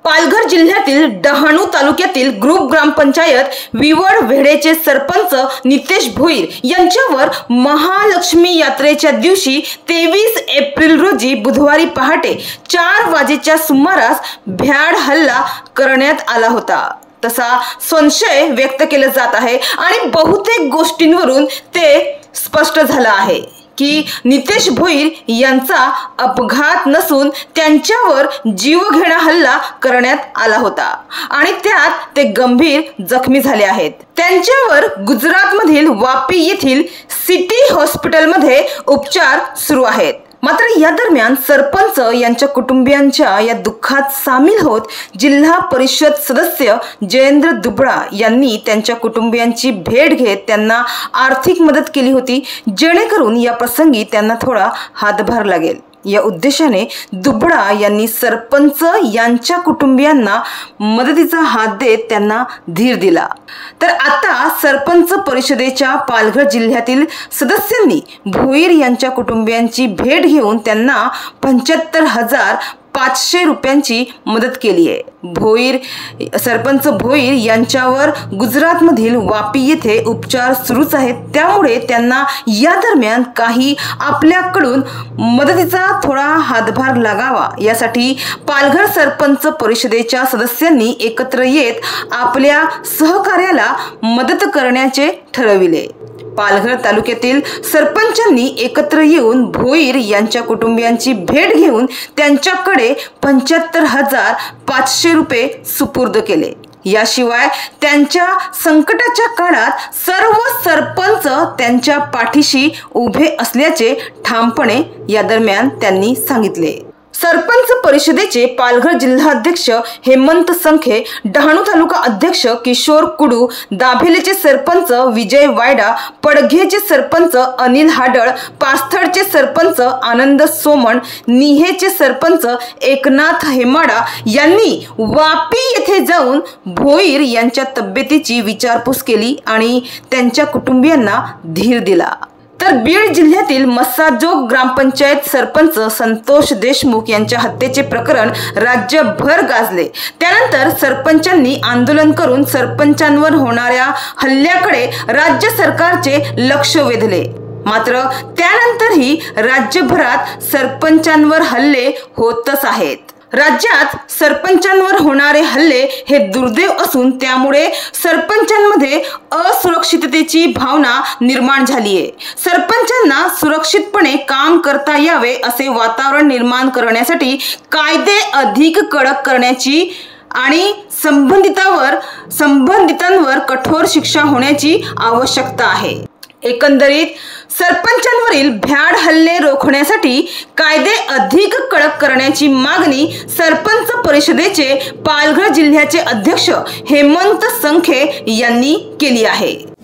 पालघर जिल्ह्यातील डहाणू तालुक्यातील ग्रुप ग्रामपंचायत विवड वेढेचे सरपंच नितेश भोईर यांच्यावर महालक्ष्मी यात्रेच्या दिवशी 23 एप्रिल रोजी बुधवारी पहाटे 4 वाजेच्या सुमारास भ्याड हल्ला करण्यात आला होता तसा संशय व्यक्त केला जात आहे आणि बहुतेक गोष्टींवरून ते स्पष्ट झालं आहे की नितेश भोईर यांचा अपघात नसून त्यांच्यावर जीवघेणा हल्ला करण्यात आला होता आणि त्यात ते गंभीर जखमी झाले आहेत। त्यांच्यावर गुजरातमधील वापी येथील सिटी हॉस्पिटलमध्ये उपचार सुरू आहेत। मात्र या दरम्यान सरपंच यांच्या कुटुंबियांच्या या दुःखात सामील होत जिल्हा परिषद सदस्य जयेंद्र दुबळा यांनी त्यांच्या कुटुंबियांची भेट घेत त्यांना आर्थिक मदत केली होती, जेणेकरून या प्रसंगी त्यांना थोडा हातभार लागेल। या उद्देशाने दुबळा यांनी सरपंच यांच्या कुटुंबियांना मदतीचा हात देत त्यांना धीर दिला। तर आता सरपंच परिषदेच्या पालघर जिल्ह्यातील सदस्यांनी भोईर यांच्या कुटुंबियांची भेट घेऊन त्यांना 75,500 रुपयांची मदत केली आहे। सरपंच भोईर यांच्यावर गुजरातमधील वापी येथे उपचार सुरूच आहेत, त्यामुळे त्यांना या दरम्यान काही आपल्याकडून मदतीचा थोडा हातभार लागावा यासाठी पालघर सरपंच परिषदेच्या सदस्यांनी एकत्र येत आपल्या सहकार्याला मदत करण्याचे ठरविले। पालघर तालुक्यातील सरपंचांनी एकत्र येऊन भोईर यांच्या कुटुंबियांची भेट घेऊन त्यांच्याकडे 75,500 रुपये सुपूर्द केले। याशिवाय त्यांच्या संकटाच्या काळात सर्व सरपंच त्यांच्या पाठीशी उभे असल्याचे ठामपणे या दरम्यान त्यांनी सांगितले। सरपंच परिषदेचे पालघर जिल्हाध्यक्ष हेमंत संखे, डहाणू तालुका अध्यक्ष किशोर कुडू, दाभेलेचे सरपंच विजय वायडा, पडघेचे सरपंच अनिल हाडळ, पास्थळचे सरपंच आनंद सोमण, निहेचे सरपंच एकनाथ हेमाडा यांनी वापी येथे जाऊन भोईर यांच्या तब्येतीची विचारपूस केली आणि त्यांच्या कुटुंबियांना धीर दिला। तर बीड जिल्ह्यातील मस्साजोग ग्रामपंचायत सरपंच संतोष देशमुख यांच्या हत्येचे प्रकरण राज्यभर गाजले। त्यानंतर सरपंचांनी आंदोलन करून सरपंचांवर होणाऱ्या हल्ल्याकडे राज्य सरकारचे लक्ष वेधले। मात्र त्यानंतरही राज्यभरात सरपंचांवर हल्ले होतच आहेत। राज्यात सरपंचांवर होणारे हल्ले हे दुर्दैव असून त्यामुळे सरपंचांमध्ये असुरक्षिततेची भावना निर्माण झाली आहे। सरपंचांना सुरक्षितपणे काम करता यावे असे वातावरण निर्माण करण्यासाठी कायदे अधिक कडक करण्याची आणि संबंधितांवर कठोर शिक्षा होण्याची आवश्यकता आहे। एकंदरीत सरपंचांवरील भ्याड हल्ले रोखण्यासाठी कायदे अधिक कडक करण्याची मागणी सरपंच परिषदेचे पालघर जिल्ह्याचे अध्यक्ष हेमंत संखे यांनी केली आहे।